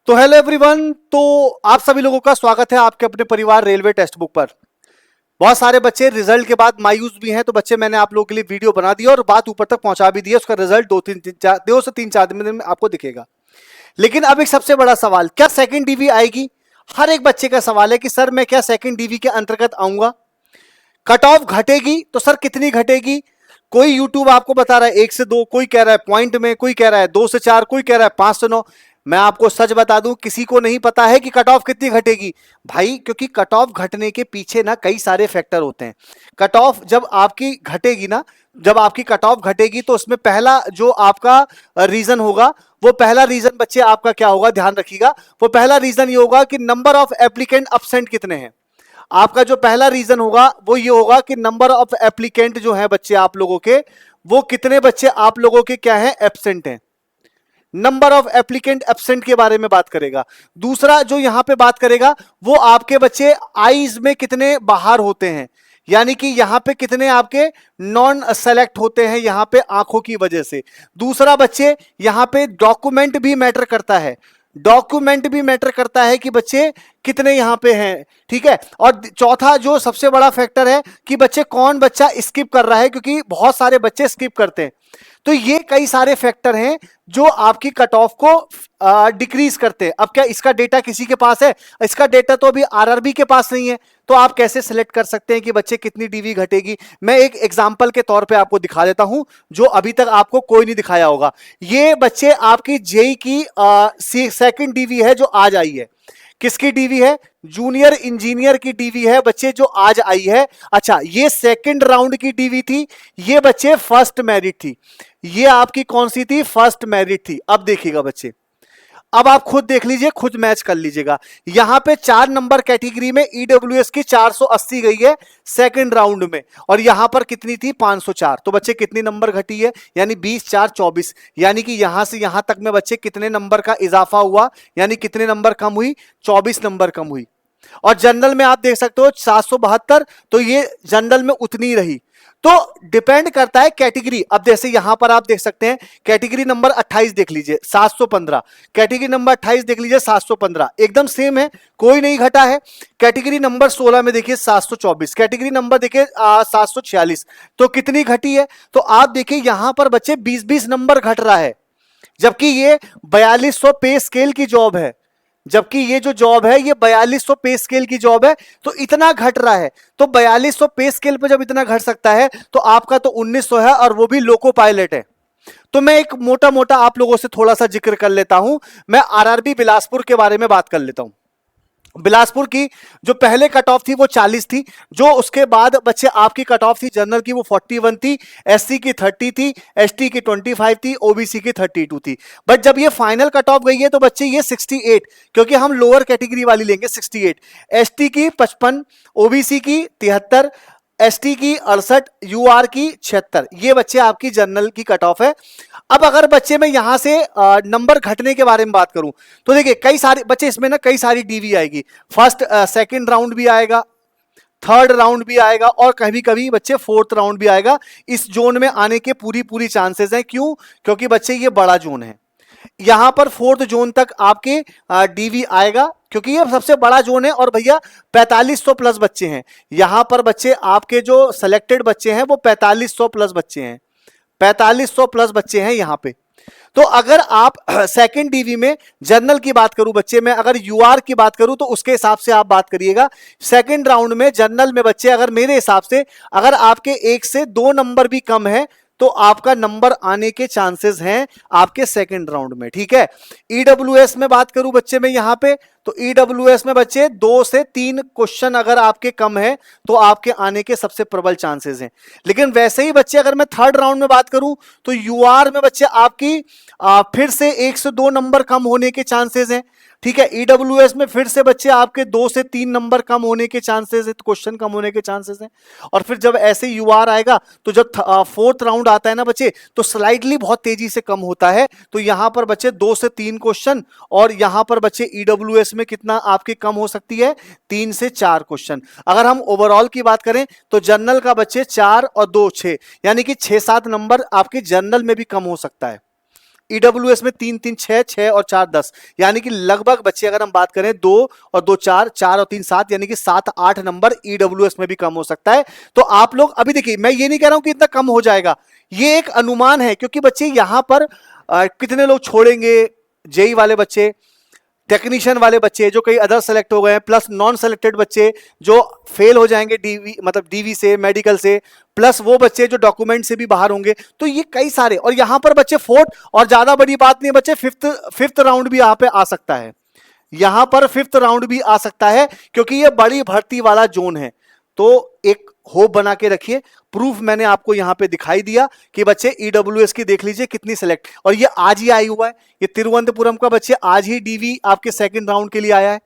तो hello everyone. तो आप सभी लोगों का स्वागत है आपके अपने परिवार रेलवे टेक्स्ट बुक पर। बहुत सारे बच्चे रिजल्ट के बाद मायूस भी हैं, तो बच्चे मैंने आप लोगों के लिए वीडियो बना दिया और बात ऊपर तक पहुंचा भी दिया। उसका रिजल्ट दो से तीन चार दिन में आपको दिखेगा। लेकिन अब एक सबसे बड़ा सवाल, क्या सेकंड डीवी आएगी? हर एक बच्चे का सवाल है कि सर मैं क्या सेकंड डीवी के अंतर्गत आऊंगा? कट ऑफ घटेगी तो सर कितनी घटेगी? कोई यूट्यूब आपको बता रहा है 1 से 2, कोई कह रहा है पॉइंट में, कोई कह रहा है 2 से 4, कोई कह रहा है 5 से 9। मैं आपको सच बता दूं, किसी को नहीं पता है कि कट ऑफ कितनी घटेगी भाई, क्योंकि कट ऑफ घटने के पीछे ना कई सारे फैक्टर होते हैं। कट ऑफ जब आपकी घटेगी ना, जब आपकी कट ऑफ घटेगी तो उसमें पहला जो आपका रीजन होगा, वो पहला रीजन बच्चे आपका क्या होगा, ध्यान रखिएगा। वो पहला रीजन ये होगा कि नंबर ऑफ एप्लीकेंट अब्सेंट कितने हैं। आपका जो पहला रीजन होगा वो ये होगा कि नंबर ऑफ एप्लीकेंट जो है बच्चे आप लोगों के, वो कितने बच्चे आप लोगों के क्या है, एब्सेंट हैं। नंबर ऑफ एप्लीकेंट एब्सेंट के बारे में बात करेगा। दूसरा जो यहां पे बात करेगा वो आपके बच्चे आईज में कितने बाहर होते हैं, यानी कि यहां पे कितने आपके नॉन सेलेक्ट होते हैं यहां पे आंखों की वजह से। दूसरा बच्चे यहां पे डॉक्यूमेंट भी मैटर करता है, डॉक्यूमेंट भी मैटर करता है कि बच्चे कितने यहां पे हैं, ठीक है। और चौथा जो सबसे बड़ा फैक्टर है कि बच्चे कौन बच्चा स्किप कर रहा है, क्योंकि बहुत सारे बच्चे स्किप करते हैं। तो ये कई सारे फैक्टर हैं जो आपकी कट ऑफ को डिक्रीज करते हैं। अब क्या इसका डेटा किसी के पास है? इसका डेटा तो अभी आरआरबी के पास नहीं है, तो आप कैसे सिलेक्ट कर सकते हैं कि बच्चे कितनी डीवी घटेगी? मैं एक एग्जांपल के तौर पे आपको दिखा देता हूं जो अभी तक आपको कोई नहीं दिखाया होगा। ये बच्चे आपकी जेई की सेकंड डीवी है जो आज आई है। किसकी डीवी है? जूनियर इंजीनियर की डीवी है बच्चे, जो आज आई है। अच्छा, ये सेकंड राउंड की डीवी थी, ये बच्चे फर्स्ट मेरिट थी। ये आपकी कौन सी थी? फर्स्ट मेरिट थी। अब देखिएगा बच्चे, अब आप खुद देख लीजिए, खुद मैच कर लीजिएगा। यहां पे 4 नंबर कैटेगरी में ईडब्ल्यूएस की 480 गई है सेकंड राउंड में, और यहां पर कितनी थी? 504। तो बच्चे कितनी नंबर घटी है? यानी 20 4 24, यानी कि यहां से यहां तक में बच्चे कितने नंबर का इजाफा हुआ, यानी कितने नंबर कम हुई? 24 नंबर कम हुई। और जनरल में आप देख सकते हो 772, तो ये जनरल में उतनी रही। तो डिपेंड करता है कैटेगरी। अब जैसे यहां पर आप देख सकते हैं कैटेगरी नंबर 28 देख लीजिए 715, कैटेगरी नंबर 28 देख लीजिए 715, एकदम सेम है, कोई नहीं घटा है। कैटेगरी नंबर 16 में देखिए 724, कैटेगरी नंबर देखिए 746, तो कितनी घटी है? तो आप देखिए यहां पर बच्चे 20-20 नंबर घट रहा है, जबकि ये 4200 पे स्केल की जॉब है, जबकि ये जो जॉब है ये 4200 पे स्केल की जॉब है, तो इतना घट रहा है। तो 4200 पे स्केल पे जब इतना घट सकता है तो आपका तो 1900 है, और वो भी लोको पायलट है। तो मैं एक मोटा मोटा आप लोगों से थोड़ा सा जिक्र कर लेता हूं। मैं आरआरबी बिलासपुर के बारे में बात कर लेता हूं। बिलासपुर की जो पहले कट ऑफ थी वो 40 थी, जो उसके बाद बच्चे आपकी कट ऑफ थी जनरल की वो 41 थी, एससी की 30 थी, एसटी की 25 थी, ओबीसी की 32 थी। बट जब ये फाइनल कट ऑफ गई है तो बच्चे ये 68, क्योंकि हम लोअर कैटेगरी वाली लेंगे 68, एसटी की 55, ओबीसी की 73, एसटी की 68, यूआर की 76, ये बच्चे आपकी जनरल की कट ऑफ है। अब अगर बच्चे में यहां से नंबर घटने के बारे में बात करूं तो देखिए कई सारे बच्चे इसमें ना कई सारी डीवी आएगी। फर्स्ट सेकंड राउंड भी आएगा, थर्ड राउंड भी आएगा, और कभी कभी बच्चे फोर्थ राउंड भी आएगा। इस जोन में आने के पूरी पूरी चांसेस हैं। क्यों? क्योंकि बच्चे ये बड़ा जोन है, यहां पर फोर्थ जोन तक आपके डीवी आएगा, क्योंकि ये सबसे बड़ा जोन है। और भैया 4500 प्लस बच्चे हैं यहां पर, बच्चे आपके जो सिलेक्टेड बच्चे हैं वो 4500 प्लस बच्चे हैं, 4500 प्लस बच्चे हैं यहां पे। तो अगर आप सेकंड डीवी में जनरल की बात करूं बच्चे में, अगर यूआर की बात करूं तो उसके हिसाब से आप बात करिएगा। सेकंड राउंड में जनरल में बच्चे अगर मेरे हिसाब से अगर आपके 1 से 2 नंबर भी कम है तो आपका नंबर आने के चांसेस हैं आपके सेकंड राउंड में, ठीक है। ईडब्ल्यूएस में बात करूं बच्चे में यहां पे, तो ईडब्ल्यूएस में बच्चे 2 से 3 क्वेश्चन अगर आपके कम है तो आपके आने के सबसे प्रबल चांसेस हैं। लेकिन वैसे ही बच्चे अगर मैं थर्ड राउंड में बात करूं तो यूआर में बच्चे आपकी फिर से 1 से 2 नंबर कम होने के चांसेस हैं, ठीक है। ईडब्ल्यूएस में फिर से बच्चे आपके 2 से 3 नंबर कम होने के चांसेस है, क्वेश्चन कम होने के चांसेस हैं। और फिर जब ऐसे यूआर आएगा तो जब फोर्थ राउंड आता है ना बच्चे, तो स्लाइडली बहुत तेजी से कम होता है। तो यहां पर बच्चे 2 से 3 क्वेश्चन, और यहां पर बच्चे ईडब्ल्यूएस में कितना आपके कम हो सकती है? 3 से 4 क्वेश्चन। अगर हम ओवरऑल की बात करें तो जनरल का बच्चे 4 और 2 6, यानी कि 6-7 नंबर आपके जनरल में भी कम हो सकता है। ईडब्ल्यूएस में 3 3 6 6 और 4 10, यानी कि लगभग बच्चे अगर हम बात करें 2 और 2 4 4 और 3 7, यानी कि 7 8 नंबर ईडब्ल्यूएस में भी कम हो सकता है। तो आप लोग अभी देखिए, मैं ये नहीं कह रहा हूं कि इतना कम हो जाएगा, ये एक अनुमान है, क्योंकि बच्चे यहां पर कितने लोग छोड़ेंगे, जेई वाले बच्चे, टेक्नीशियन वाले बच्चे जो कई अदर सेलेक्ट हो गए हैं, प्लस नॉन सेलेक्टेड बच्चे जो फेल हो जाएंगे डीवी मतलब डीवी से, मेडिकल से, प्लस वो बच्चे जो डॉक्यूमेंट से भी बाहर होंगे, तो ये कई सारे, और यहां पर बच्चे फोर्थ, और ज्यादा बड़ी बात नहीं है बच्चे, फिफ्थ राउंड भी यहां पे आ सकता है, यहां पर फिफ्थ राउंड भी आ सकता है, क्योंकि ये बड़ी भर्ती वाला जोन है। तो एक होप बना के रखिए, प्रूफ मैंने आपको यहां पे दिखाई दिया कि बच्चे ईडब्ल्यूएस की देख लीजिए कितनी सेलेक्ट, और ये आज ही आई हुआ है, ये तिरुवनंतपुरम का बच्चे आज ही डीवी आपके सेकंड राउंड के लिए आया है,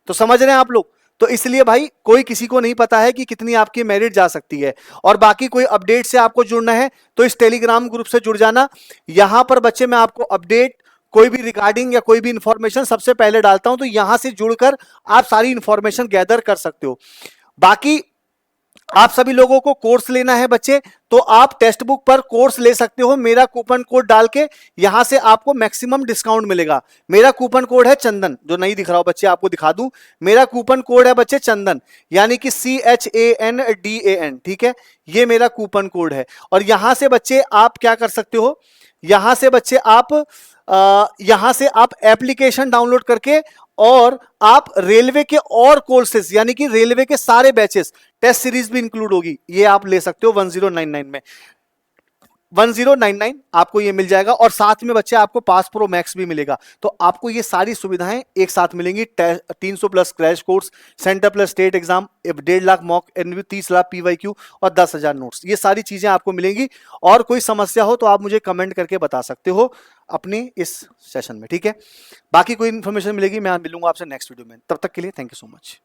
तो समझ रहे हैं आप लोग। तो इसलिए भाई कोई किसी को नहीं पता है कि कितनी आपकी मेरिट जा सकती है। और बाकी कोई अपडेट से आपको जुड़ना है तो इस टेलीग्राम ग्रुप से जुड़ जाना, यहां पर बच्चे मैं आपको अपडेट, कोई भी रिगार्डिंग या कोई भी इंफॉर्मेशन सबसे पहले डालता हूं, तो यहां से जुड़कर आप सारी इंफॉर्मेशन गैदर कर सकते हो। बाकी आप सभी लोगों को कोर्स लेना है बच्चे, तो आप टेक्स्ट बुक पर कोर्स ले सकते हो, मेरा कूपन कोड डाल के, यहां से आपको मैक्सिमम डिस्काउंट मिलेगा। मेरा कूपन कोड है चंदन, जो नहीं दिख रहा हो बच्चे आपको दिखा दूं, मेरा कूपन कोड है बच्चे चंदन, यानी कि CHANDAN, ठीक है, ये मेरा कूपन कोड है। और यहां से बच्चे आप क्या कर सकते हो, यहां से बच्चे आप यहां से आप एप्लीकेशन डाउनलोड करके, और आप रेलवे के और कोर्सेज, यानी कि रेलवे के सारे बैचेस, टेस्ट सीरीज भी इंक्लूड होगी, ये आप ले सकते हो 1099 में, 1099 आपको ये मिल जाएगा। और साथ में बच्चे आपको पास प्रो मैक्स भी मिलेगा। तो आपको ये सारी सुविधाएं एक साथ मिलेंगी, 300 plus crash course, centre plus state exam, 1.5 lakh mock interview, 30 lakh PYQ और 10,000 नोट्स, ये सारी चीजें आपको मिलेंगी। और कोई समस्या हो तो आप मुझे कमेंट करके बता सकते हो अपने इस सेशन में, ठीक है। बाकी कोई इंफॉर्मेशन मिलेगी, मैं मिलूंगा आपसे नेक्स्ट वीडियो में, तब तक के लिए थैंक यू सो मच।